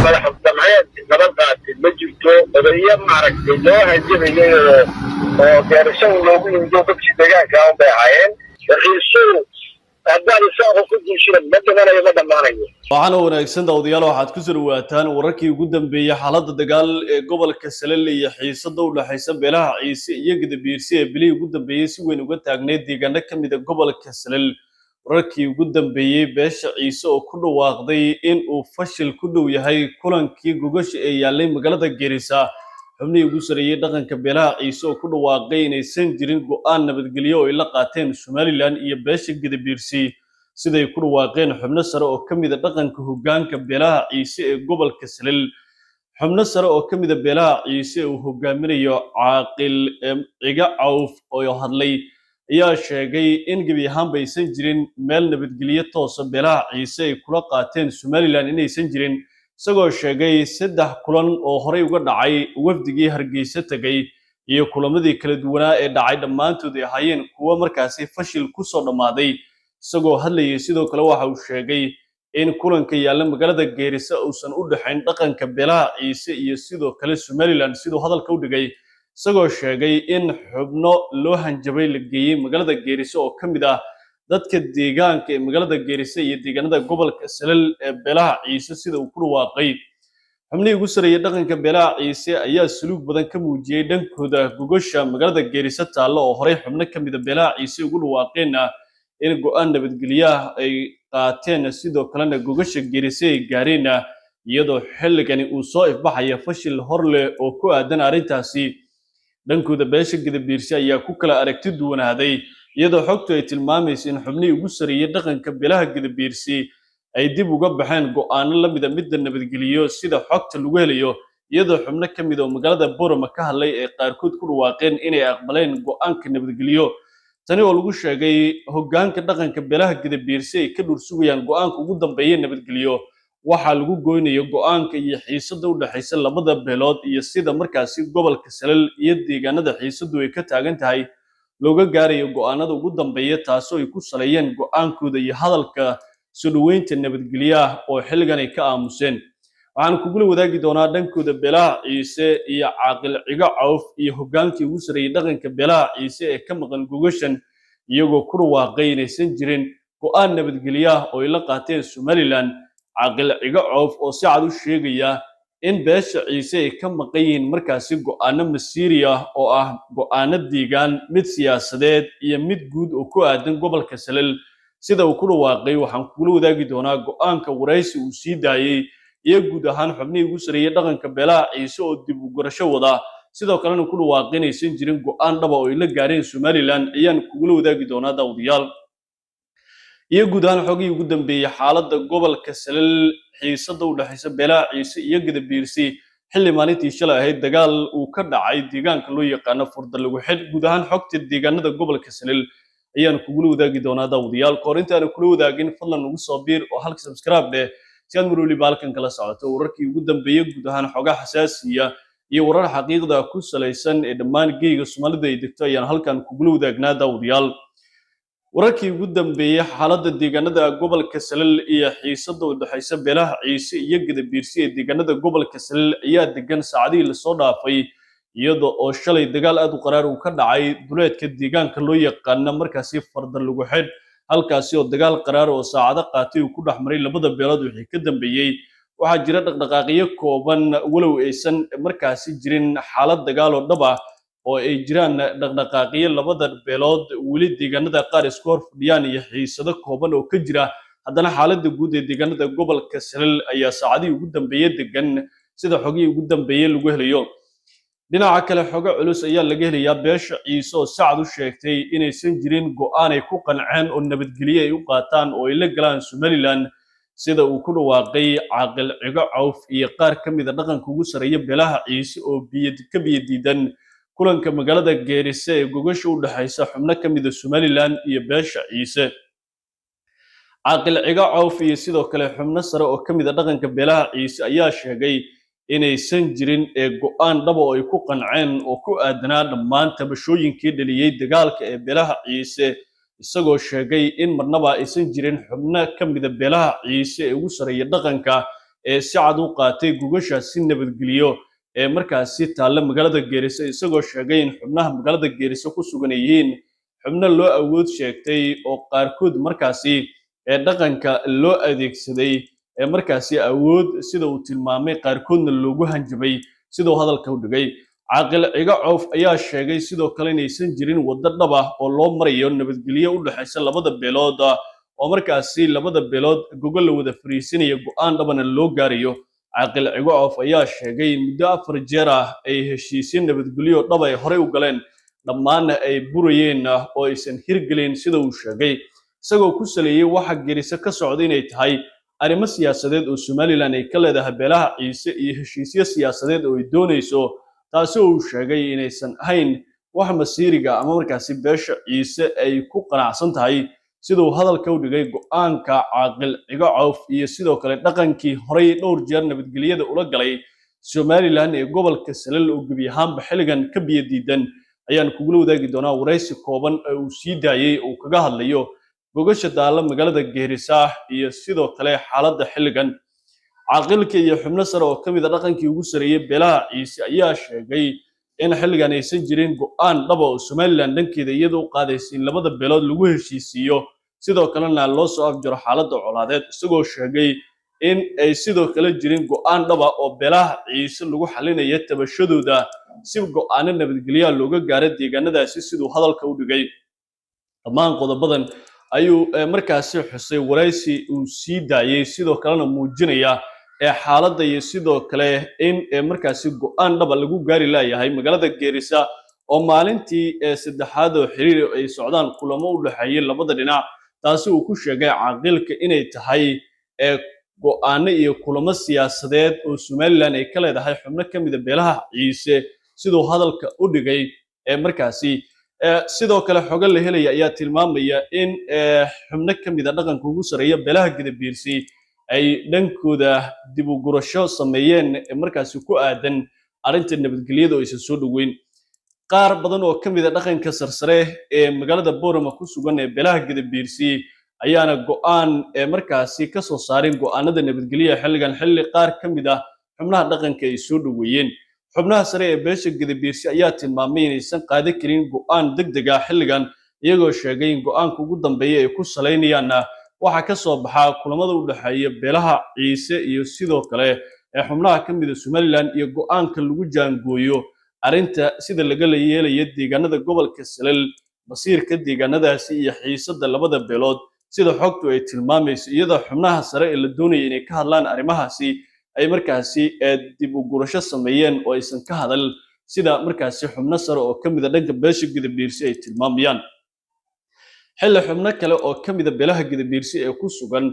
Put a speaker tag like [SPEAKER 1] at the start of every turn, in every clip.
[SPEAKER 1] madax jamciyeed nabad qaatay ma jirto odayo maaragtay loo hanjabayay oo gaarashan loogu yimid dadkii deegaanka ah bay ahaayeen ra'iisul haddaan isaaqo ku diishina ma dhimanayo ma dhammaanayo
[SPEAKER 2] waxaana wanaagsan daawadayaal waxaad ku soo dhawaataan wararkii ugu dambeeyay xaaladda dagaal ee gobolka Salel iyo xiisada u dhaxaysa beelaha Ciise iyo Gadabiirsi ee bilii ugu dambeeyay si weyn uga taagneed deegaano ka mid ah gobolka Salel wararkii ugu dambeeyay beesha Ciise oo ku dhawaaqday in uu fashil ku dhow yahay kulankii gogasha ee yaalay magaalada Geerisa xubnihii ugu sareeyay dhaqanka beelaha Ciise oo ku dhawaaqay inaysan jirin go'aan nabadgelyo oo ay la qaateen Somaliland iyo beesha Gadabiirsi siday ku dhawaaqeen xubno sare oo ka mid ah dhaqanka hoggaanka beelaha Ciise ee gobolka Salel xubno sare oo ka mid ah beelaha Ciise uu hogaaminayo Caaqil Ciga Cawf oo hadlay ayaa sheegay in gebi ahaanba aysan jirin meel nabadgelyo toos ah beelaha Ciise ay kula qaateen Somaliland inaysan jirin isagoo sheegay saddex kulan oo horey uga dhacay wafdigii Hargeysa tagay iyo kulamadii kala duwanaa ee dhacay dhammaantood ay ahaayeen kuwo markaasi fashil ku soo dhamaaday isagoo hadlayay sidoo kale waxa uu sheegay in kulanka yaalla magaalada Geerisa uusan u dhaxayn dhaqanka beelaha Ciise iyo sidoo kale Somaliland sidoo hadalka u dhigay isagoo sheegay in xubno loo hanjabay la geeyay magaalada Geerisa oo ka mid ah dadka deegaanka ee magaalada Geerisa iyo deegaanada gobolka Salel ee beelaha Ciise sida uu ku dhawaaqay xubnihii ugu sareeyay dhaqanka beelaha Ciise ayaa suluug badan ka muujiyay dhankooda gogasha magaalada Geerisa taalo oo horey xubno ka mid ah beelaha Ciise ugu dhawaaqeen in go'aan nabadgelyo ay qaateen sidoo kalena gogasha Geerisa ay gaareen iyadoo xilligani uu soo ifbaxaya fashil hor leh oo ku aadan arrintaasi dhankooda beesha Gadabiirsi ayaa ku kala aragti duwanaaday iyadoo xogtu ay tilmaamayso in xubnihii ugu sareeyay dhaqanka beelaha Gadabiirsi ay dib uga baxeen go'aano la mid ah midda nabadgelyo sida xogta lagu helayo iyadoo xubno ka mid ah magaalada Boorama ka hadlay ee qaarkood ku dhawaaqeen inay aqbaleen go'aanka nabadgelyo tani oo lagu sheegay hoggaanka dhaqanka beelaha Gadabiirsi ay ka dhursugayaan go'aanka ugu dambeeya nabadgelyo waxa lagu gooynayo go'aanka iyo xiisada u dhaxaysa labada beelood iyo sida markaasi gobolka Salel iyo deegaanada xiisadu ay ka taagan tahay looga gaarayo go'aanada ugu dambeeya taasoo ay ku saleeyeen go'aankooda iyo hadalka soo dhaweynta nabadgelyo oo xilligan ay ka aamuseen waxaan kugula wadaagi doonaa dhankooda beelaha Ciise iyo Caaqil Ciga Cawf iyo hoggaankii ugu sareeyay dhaqanka beelaha Ciise ee ka maqan gogashan iyagoo ku dhawaaqay inaysan jirin go'aan nabadgelyo oo ay la qaateen Somaliland Caaqil Ciga Cawf oo si cad u sheegaya in beesha Ciise ay ka maqan yihiin markaasi go'aano masiiri ah oo ah go'aano deegaan mid siyaasadeed iyo mid guud oo ku aadan gobolka Salel sida uu ku dhawaaqay waxaan kugula wadaagi doonaa go'aanka waraysi uu sii daayay iyo guud ahaan xubnihii ugu sareeyay dhaqanka beelaha Ciise oo dib u gurasho wada sidoo kalena ku dhawaaqay inaysan jirin go'aan dhaba oo ay la gaareen Somaliland ayaan kugula wadaagi doonaa daawadayaal iyo guud ahaan xogii ugu dambeeyay xaaladda gobolka Salel xiisada u dhaxaysa beelaha Ciise iyo Gadabiirsi xilli maalintii shalay ahayd dagaal uu ka dhacay deegaanka loo yaqaan Furda lagu xid guud ahaan xogta deegaanada gobolka Salel ayaan kugula wadaagi doonaa daawadayaal korinta aan kula wadaagin fadlan ugu soo biir oo halka subscribe leh si aad marwali baalkan kala socoto wararkii ugu dambeeyay guud ahaan xogaha xasaasiya iyo warar xaqiiqda ku saleysan ee dhammaan geeyga Soomaalida ay degto ayaan halkan kugula wadaagnaa daawadayaal wararkii ugu dambeeyay xaaladda deegaanada gobolka Salel iyo xiisada u dhaxaysa beelaha Ciise iyo Gadabiirsi ee deegaanada gobolka Salel ayaa degan saacadii la soo dhaafay iyadoo oo shalay dagaal aad u qaraar uu ka dhacay duleedka deegaanka loo yaqaan markaasi Farda lagu xid halkaasi oo dagaal qaraar oo saacado qaatay uu ku dhaxmaray labada beelood wixii ka dambeeyay waxa jira dhaqdhaqaaqyo kooban walow aysan markaasi jirin xaalad dagaal oo dhab ah oo ay jiraan dhaqdhaqaaqyo labada beelood weli deegaanada qaar isku hor fadhiyaan iyo xiisado kooban oo ka jira haddana xaaladda guud ee deegaanada gobolka Salel ayaa saacadii ugu dambeeyay degan sida xogii ugu dambeeyay lagu helayo dhinaca kale xogo culus ayaa laga helayaa beesha Ciise oo sacad u sheegtay inaysan jirin go'aan ay ku qanceen oo nabadgelyo ay u qaataan oo ay la galaan Somaliland sida uu ku dhawaaqay Caaqil Ciga Cawf iyo qaar ka mid ah dhaqanka ugu sareeya beelaha Ciise oo biyo diidan kulanka magaalada Geerisa ee gogasha u dhaxaysa xubno ka mid ah Somaliland iyo beesha Ciise Caaqil Ciga Cawf iyo sidoo kale xubno sare oo ka mid ah dhaqanka beelaha Ciise ayaa sheegay inaysan jirin go'aan dhab oo ay ku qanceen oo ku aadanaa dhammaan tabashooyinkii dhaliyay dagaalka ee beelaha Ciise isagoo sheegay in marnaba aysan jirin xubno ka mid ah beelaha Ciise ee ugu sareeya dhaqanka si cad u qaatay gugashaasi nabadgelyo ee markaasi taalla magaalada Geerisa isagoo sheegay in xubnaha magaalada Geerisa ku sugan yihiin xubno loo awood sheegtay oo qaarkood markaasi dhaqanka loo adeegsaday markaasi awood sida uu tilmaamay qaarkoodna loogu hanjabay sidoo hadalka u dhigay caaqil ciga coof ayaa sheegay sidoo kale inaysan jirin waddo dhab ah oo loo marayo nabadgelyo u dhaxaysa labada beelood oo markaasi labada beelood gogol la wada fariisanayo go'aan dhabana loo gaarayo caaqil ciga coof ayaa sheegay in muddo 4 jeer ah ay heshiisyo nabadgelyo dhab ay horey u galeen dhammaanna ay burayeen oo aysan hirgelin sida uu sheegay isagoo ku saleeyay waxa Geerisa ka socda inay tahay arrimo siyaasadeed oo Somaliland ay ka leedahay beelaha ciise iyo heshiisyo siyaasadeed oo ay doonayso taasi uu sheegay inaysan ahayn wax masiiriga ama markaasi beesha ciise ay ku qanacsan tahay sidoo hadalka u dhigay go'aanka caaqil ciga coof iyo sidoo kale dhaqankii horey dhowr jeer nabadgelyada ula galay Somaliland ee gobolka Salal oo gabi ahaanba xilligan ka biyo diidan ayaan kugula wadaagi doonaa waraysi kooban oo uu sii daayay oo kaga hadlayo gogasha daala magaalada Geerisa iyo sidoo kale xaaladda xilligan caaqilka iyo xubno sare oo kamid ah dhaqankii ugu sareeyay beelaha ciise ayaa sheegay in xilligan aysan jirin go'aan dhab ah oo Somaliland dhankeeda iyadoo u qaadaysay in labada beelood lagu heshiisiyo sidoo kalena loo soo afjaro xaaladda colaadeed isagoo sheegay in ay sidoo kale jirin go'aan dhab ah oo beelaha ciise lagu xalinayo tabashadooda si go'aan nabadgelyo looga gaaro deegaanadaasi sidoo hadalka u dhigay dhammaan qodobadan ayuu markaasi xusay waraysi uu sii daayay sidoo kalena muujinaya xaaladda iyo sidoo kale in markaasi go'aan dhab lagu gaari laayahay magaalada Geerisa oo maalintii saddexaad oo xiriir ay socdaan kulamo u dhaxeeyay labada dhinac taasi uu ku sheegay caaqilka inay tahay go'aan iyo kulamo siyaasadeed oo Somaliland ay ka leedahay xubno kamid ah beelaha ciise sidoo hadalka u dhigay markaasi sidoo kale xogo la helay ayaa tilmaamaya in xubno kamid ah dhaqanka ugu sareeya beelaha Gadabiirsi ay dhankooda dib u gurasho sameeyeen markaasi ku aadan arinta nabadgelyada oo aysan soo dhaweyn qaar badan oo kamid ah dhaqanka sarsare ee magaalada Boorama ku sugan ee beelaha Gadabiirsi ayaana go'aan markaasi ka soo saarin go'aanada nabadgelyada xilligan xilli qaar kamid ah xubnaha dhaqanka ay soo dhaweeyeen xubnaha sare ee beesha Gadabiirsi ayaa tilmaamay inaysan qaadan karin go'aan degdeg ah xilligan iyagoo sheegay in go'aanka ugu dambeeya ay ku saleynayaan waxa ka soo baxa kulamada u dhaxeeya beelaha ciise iyo sidoo kale xubnaha kamid ah Somaliland iyo go'aanka lagu jaangooyo arinta sida laga yeelayo deegaanada gobolka Salal masiirka deegaanadaasi iyo xiisadda labada beelood sida xogtu ay tilmaamayso iyadoo xubnaha sare ee la doonayay inay ka hadlaan arrimahaasi ay markaasi dib u gurasho sameeyeen oo aysan ka hadal sida markaasi xubno sare oo kamid ah dhanka beesha Gadabiirsi ay tilmaamayaan xilli xubno kale oo kamid ah beelaha Gadabiirsi ee ku sugan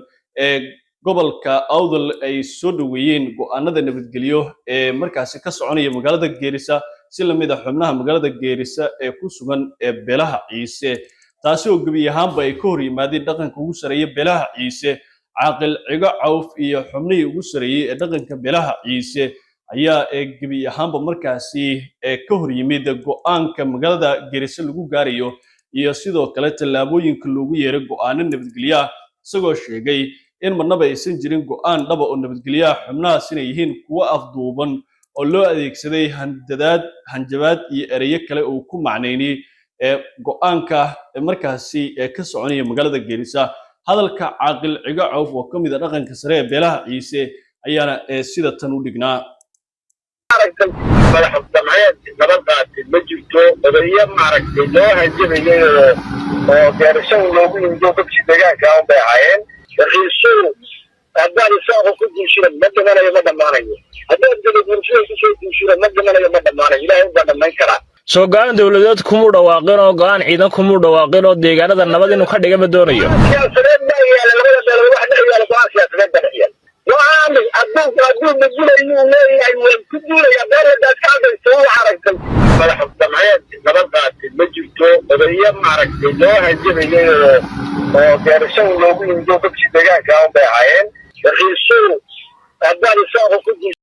[SPEAKER 2] gobolka Awdal ay soo dhaweeyeen go'aanada nabadgelyo ee markaasi ka soconaya magaalada Geerisa si la mid ah xubnaha magaalada Geerisa ee ku sugan beelaha ciise taasi oo gabi ahaanba ay ka hor yimaadeen dhaqanka ugu sareeya beelaha ciise caaqil ciga coof iyo xubnihii ugu sareeyay ee dhaqanka beelaha ciise ayaa gabi ahaanba markaasi ka hor yimid go'aanka magaalada Geerisa lagu gaarayo iyo sidoo kale tallaabooyinka loogu yeeray go'aano nabadgelyo isagoo sheegay in marnaba aysan jirin go'aan dhab ah oo nabadgelyo xubnahaas inay yihiin kuwa afduuban oo loo adeegsaday hanjabaad iyo ereyo kale oo ku macneeyay go'aanka markaasi ka soconaya magaalada Geerisa hadalka caaqil ciga coof oo kamid ah dhaqanka sare ee beelaha ciise ayaana sida tan u dhignaa
[SPEAKER 1] nabadqaatid ma jirto odayo maaragtay loo hanjabayay oo Geerisa loogu yimid dadkii deegaanka aan bay ahaayeen ra'iisu haddaan isaaqo ku diishiro ma dhimanayo ma dhammaanayo haddaan Gadabiirsi ku soo diishiro ma dhimanayo ma dhammaanayo ilaahay baa dhammayn karaa
[SPEAKER 3] soo go'aan dawladeed kuma dhawaaqin oo go'aan ciidan kuma dhawaaqin oo deegaanada nabad inuu ka dhiga ma doonayo
[SPEAKER 1] siyaasadeed ma yaala labada beelood wax dhex yaala go'aan siyaasadeed baa yaala وعامل أبوك بقول إنه يعني كل يا بلد كذا سوى حركة ما حب سمعت نبضات المجلس وبيا معركة لو هنجيب وكارشوا لو بيجوا كل شيء دقيقة كانوا بيعين الرئيس هذا الرئيس